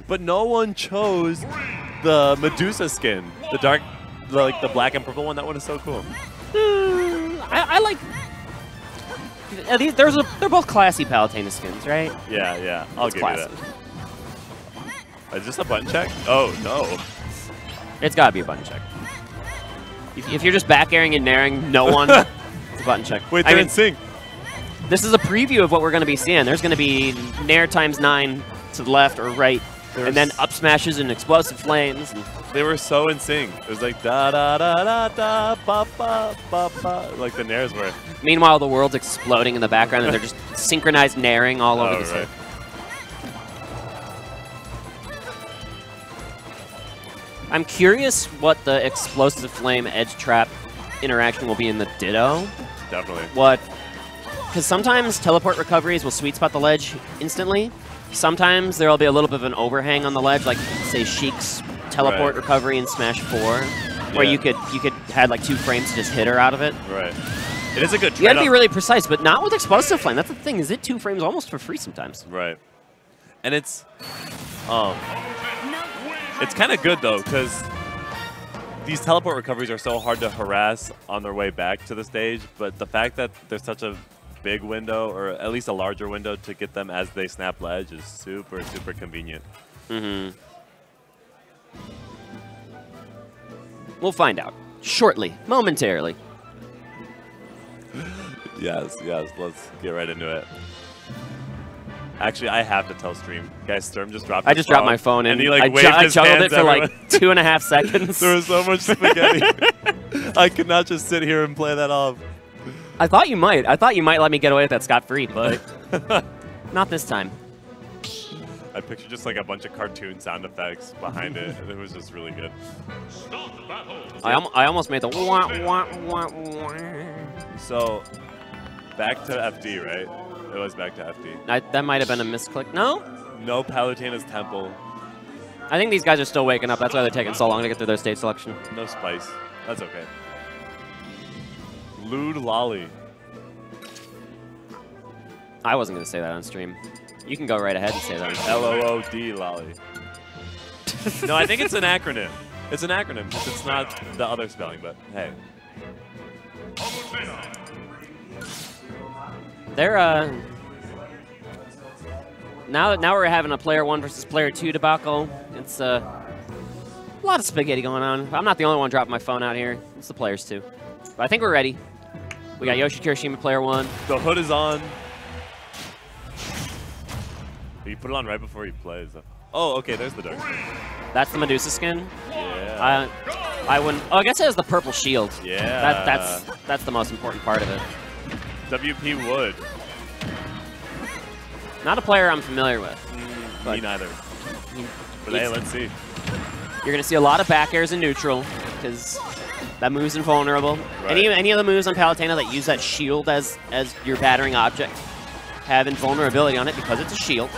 but no one chose the Medusa skin, the dark, like the black and purple one. That one is so cool. I like. They're both classy Palutena skins, right? Yeah, yeah. I'll give classy. you that. Is this a button check? Oh no. It's gotta be a button check. If you're just back airing and naring no one, it's a button check. Wait, they're in sync. This is a preview of what we're going to be seeing. There's going to be nair ×9 to the left or right, and then up smashes and explosive flames. And they were so in sync. It was like da da da da da ba ba ba ba, like the nairs were. Meanwhile, the world's exploding in the background, and they're just synchronized nairing all over the stage. I'm curious what the explosive flame edge trap interaction will be in the Ditto. Definitely. Because sometimes teleport recoveries will sweet spot the ledge instantly. Sometimes there will be a little bit of an overhang on the ledge, like say Sheik's teleport recovery in Smash 4, where you could had like 2 frames to just hit her out of it. Right. It is a good trade-off. You have to be really precise, but not with explosive flame. That's the thing, is it 2 frames almost for free sometimes. Right. And it's kind of good though, because these teleport recoveries are so hard to harass on their way back to the stage, but the fact that there's such a big window, or at least a larger window, to get them as they snap ledge is super, super convenient. We'll find out shortly, momentarily. Yes, yes, let's get right into it. Actually, I have to tell stream. Guys, Sturm just dropped his phone. I just dropped my phone, and he, like, waved I his juggled hands it for everywhere. like 2.5 seconds. There was so much spaghetti. I could not just sit here and play that off. I thought you might. I thought you might let me get away with that scot-free, but not this time. I pictured just like a bunch of cartoon sound effects behind it, and it was just really good. I almost made the wah, wah, wah, wah. So, back to FD, right? It was back to FD. That might have been a misclick. No? No Palutena's Temple. I think these guys are still waking up. That's why they're taking so long to get through their stage selection. No spice. That's okay. Lewd Lolly. I wasn't going to say that on stream. You can go right ahead and say that on stream. L-O-O-D Lolly. No, I think it's an acronym. It's an acronym. It's not the other spelling, but hey. They're, now we're having a player 1 versus player 2 debacle. It's a lot of spaghetti going on. I'm not the only one dropping my phone out here. It's the players too. But I think we're ready. We got Yoshi Kirishima, player 1. The hood is on. You put it on right before he plays. Oh, okay, there's the dark skin. That's the Medusa skin? Yeah. I wouldn't... Oh, I guess it has the purple shield. Yeah. That's the most important part of it. Wpwood. Not a player I'm familiar with. Me neither. But hey, let's see. You're going to see a lot of back airs in neutral, because that move's invulnerable. Right. Any of the moves on Palutena that use that shield as your battering object have invulnerability on it because it's a shield.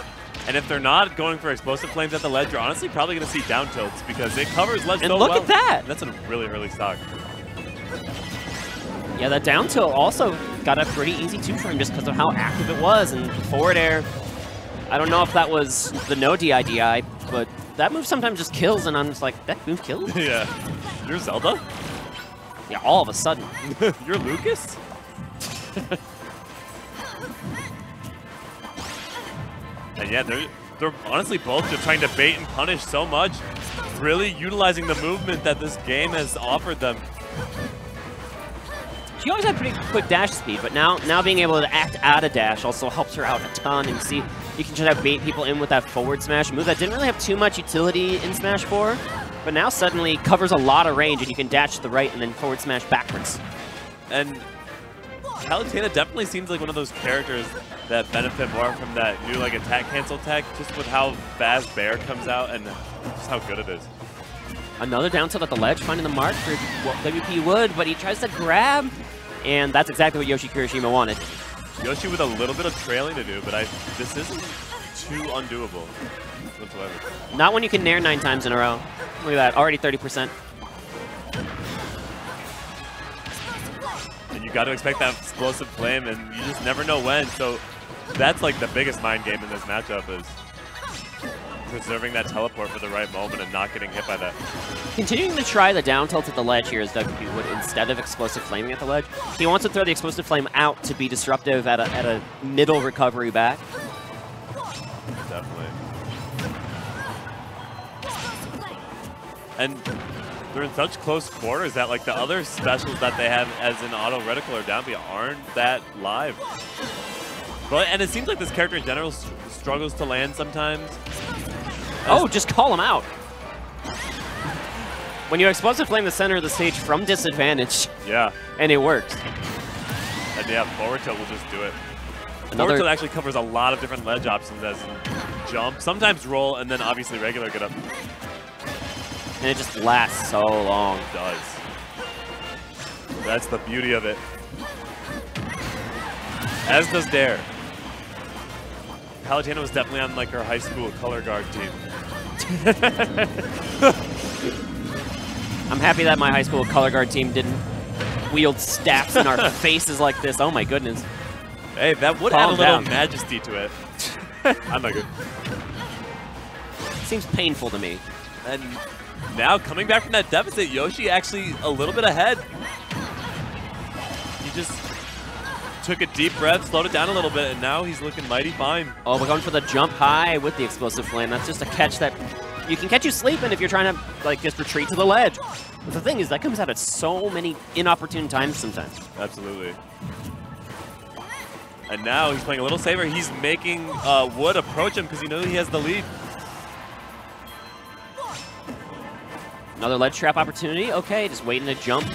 And if they're not going for explosive flames at the ledge, you're honestly probably going to see down tilts because it covers ledge so well. And look at that! That's a really early stock. Yeah, that down tilt also got a pretty easy 2-frame just because of how active it was. And forward air, I don't know if that was the no DI, but that move sometimes just kills, and I'm just like, that move killed? Yeah. You're Zelda? Yeah, all of a sudden. You're Lucas? And yeah, they're honestly both just trying to bait and punish so much, really utilizing the movement that this game has offered them. She always had pretty quick dash speed, but now being able to act out of dash also helps her out a ton. And see, you can try to bait people in with that forward smash move that didn't really have too much utility in Smash 4, but now suddenly covers a lot of range, and you can dash to the right and then forward smash backwards. And Palutena definitely seems like one of those characters that benefit more from that new like attack cancel tech, just with how fast Bear comes out and just how good it is. Another down tilt at the ledge, finding the mark for Wpwood, but he tries to grab, and that's exactly what Yoshi Kirishima wanted. Yoshi with a little bit of trailing to do, but this isn't too undoable whatsoever. Not when you can nair 9 times in a row. Look at that, already 30%. And you got to expect that explosive flame, and you just never know when. So that's like the biggest mind game in this matchup is preserving that teleport for the right moment and not getting hit by that. Continuing to try the down tilt at the ledge here as Wpwood instead of explosive flaming at the ledge. He wants to throw the explosive flame out to be disruptive at a middle recovery back. Definitely. And they're in such close quarters that like the other specials that they have as an auto reticle or down B aren't that live. But and it seems like this character in general struggles to land sometimes. Oh, just call him out. When you explosive flame the center of the stage from disadvantage. Yeah. And it works. And yeah, forward tilt will just do it. Another forward tilt actually covers a lot of different ledge options as in jump, sometimes roll, and then obviously regular get up. And it just lasts so long. It does. That's the beauty of it. As does Dare. Palutena was definitely on like her high school color guard team. I'm happy that my high school color guard team didn't wield staffs in our faces like this. Oh my goodness. Hey, that would add a little majesty to it. I'm not good. Seems painful to me. And now coming back from that deficit, Yoshi actually a little bit ahead. He just took a deep breath, slowed it down a little bit, and now he's looking mighty fine. Oh, we're going for the jump high with the explosive flame. That's just a catch that you can catch you sleeping if you're trying to like just retreat to the ledge. But the thing is, that comes out at so many inopportune times sometimes. Absolutely. And now he's playing a little safer. He's making Wood approach him because he knows he has the lead. Another ledge trap opportunity. Okay, just waiting to jump.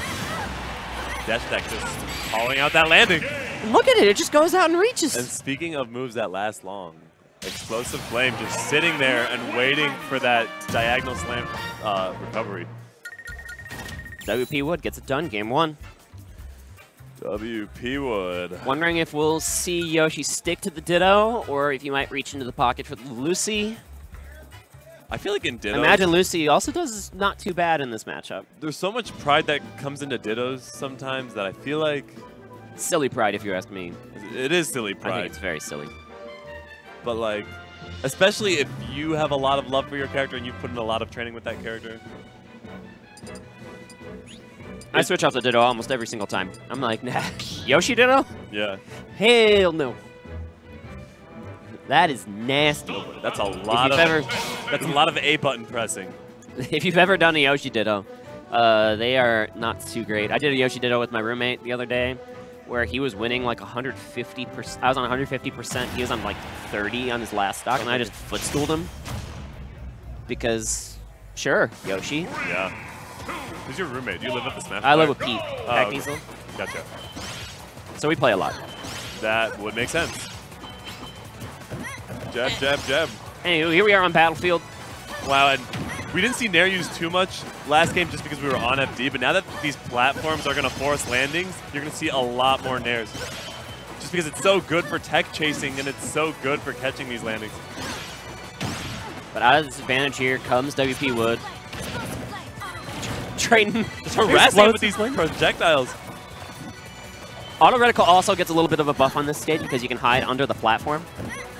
Dash attack just calling out that landing. Look at it, it just goes out and reaches. And speaking of moves that last long, Explosive Flame just sitting there and waiting for that diagonal slam recovery. Wpwood gets it done, game one. Wpwood. Wondering if we'll see Yoshi stick to the Ditto, or if he might reach into the pocket for the Lucy. I feel like in Ditto, Imagine Lucy also does not too bad in this matchup. There's so much pride that comes into Dittos sometimes that I feel like... Silly pride, if you ask me. It is silly pride. I think it's very silly. But like, especially if you have a lot of love for your character and you've put in a lot of training with that character. I switch off the Ditto almost every single time. I'm like, nah, Yoshi Ditto? Yeah. Hell no. That is nasty. That's a lot of A button pressing. If you've ever done a Yoshi Ditto, they are not too great. I did a Yoshi Ditto with my roommate the other day, where he was winning like 150%. I was on 150%. He was on like 30 on his last stock, and I just footstooled him because, sure, Yoshi. Yeah. Who's your roommate? Do you live with the Smash? I live with Pete. Okay. Gotcha. So we play a lot. That would make sense. Jab, jab, jab. Anyway, here we are on Battlefield. Wow, and we didn't see Nair use too much last game just because we were on FD, but now that these platforms are going to force landings, you're going to see a lot more Nairs. Just because it's so good for tech chasing and it's so good for catching these landings. But out of this advantage here comes Wpwood. Trading. Harassing with these projectiles. Auto Reticle also gets a little bit of a buff on this stage because you can hide under the platform.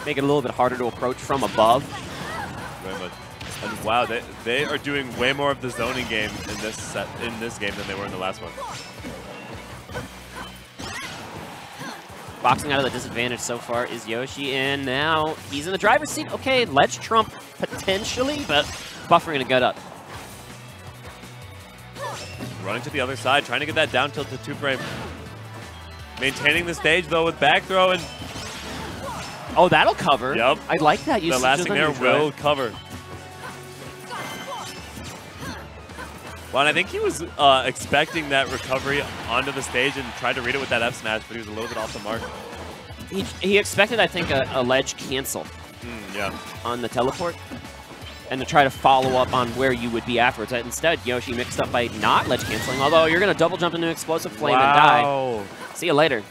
Make it a little bit harder to approach from above. Very much. And wow, they are doing way more of the zoning game in this game than they were in the last one. Boxing out of the disadvantage so far is Yoshi, and now he's in the driver's seat. Okay, ledge trump potentially, but buffering to gut up. Running to the other side, trying to get that down tilt to 2-frame. Maintaining the stage though with back throw and... Oh, that'll cover. Yep. I like that. The lasting there will cover. Well, and I think he was expecting that recovery onto the stage and tried to read it with that F smash, but he was a little bit off the mark. He expected, I think, a ledge cancel yeah. on the teleport, and to try to follow up on where you would be afterwards. Instead, Yoshi mixed up by not ledge canceling, although you're going to double jump into Explosive Flame and die. See you later.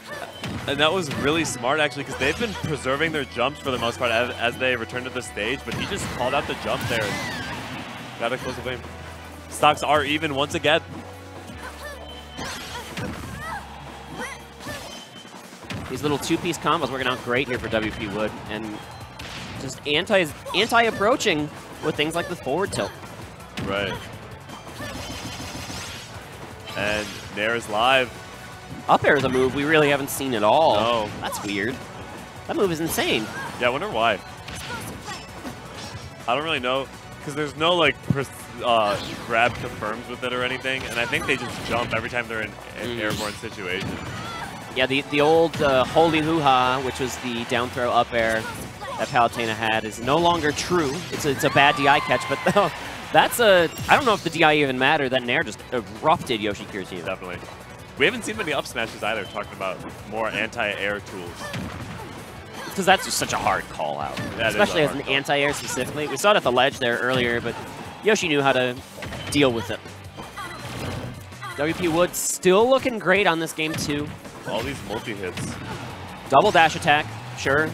And that was really smart, actually, because they've been preserving their jumps for the most part as they return to the stage, but he just called out the jump there and got Explosive Flame. Stocks are even once again. These little two-piece combos working out great here for Wpwood, and just anti-approaching with things like the forward tilt. Right. And Nair is live. Up air is a move we really haven't seen at all. No. That's weird. That move is insane. Yeah, I wonder why. I don't really know, because there's no like grab confirms with it or anything, and I think they just jump every time they're in an airborne situation. Yeah, the old holy hoo-ha, which was the down throw up air that Palutena had, is no longer true. It's a bad DI catch, but that's a... I don't know if the DI even mattered. That Nair just erupted Yoshi Kirishima. Definitely. We haven't seen many up smashes either, talking about more anti-air tools. Because that's just such a hard call out, especially as an anti-air specifically. We saw it at the ledge there earlier, but Yoshi knew how to deal with it. Wpwood still looking great on this game too. All these multi-hits. Double dash attack, sure.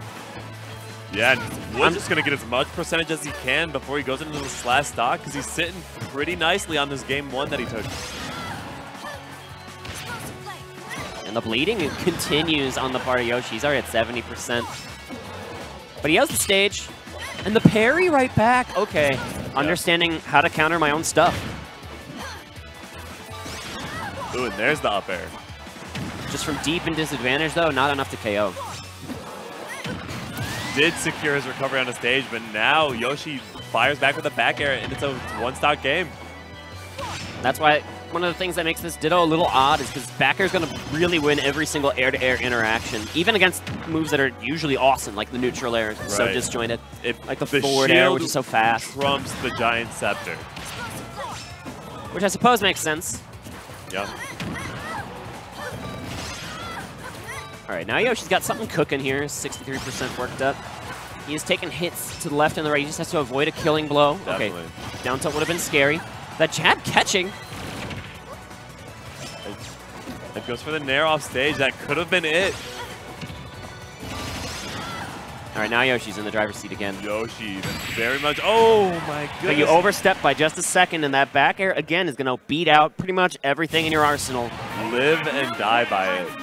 Yeah, and Wood's just going to get as much percentage as he can before he goes into this last stock, because he's sitting pretty nicely on this game 1 that he took. And the bleeding continues on the part of Yoshi. He's already at 70%. But he has the stage. And the parry right back. Okay. Yeah. Understanding how to counter my own stuff. Ooh, and there's the up air. Just from deep in disadvantage, though, not enough to KO. Did secure his recovery on the stage, but now Yoshi fires back with a back air, and it's a one-stock game. That's why one of the things that makes this Ditto a little odd is because back air is going to really win every single air-to-air interaction, even against moves that are usually awesome, like the neutral air, so disjointed. Like the forward air, which is so fast. Trumps the giant scepter. Which I suppose makes sense. Yeah. All right, now Yoshi's got something cooking here. 63% worked up. He's taking hits to the left and the right. He just has to avoid a killing blow. Definitely. Okay, down tilt would have been scary. That jab catching. It goes for the Nair off stage. That could have been it. All right, now Yoshi's in the driver's seat again. Yoshi, very much. Oh my goodness. But you overstep by just a second, and that back air again is going to beat out pretty much everything in your arsenal. Live and die by it.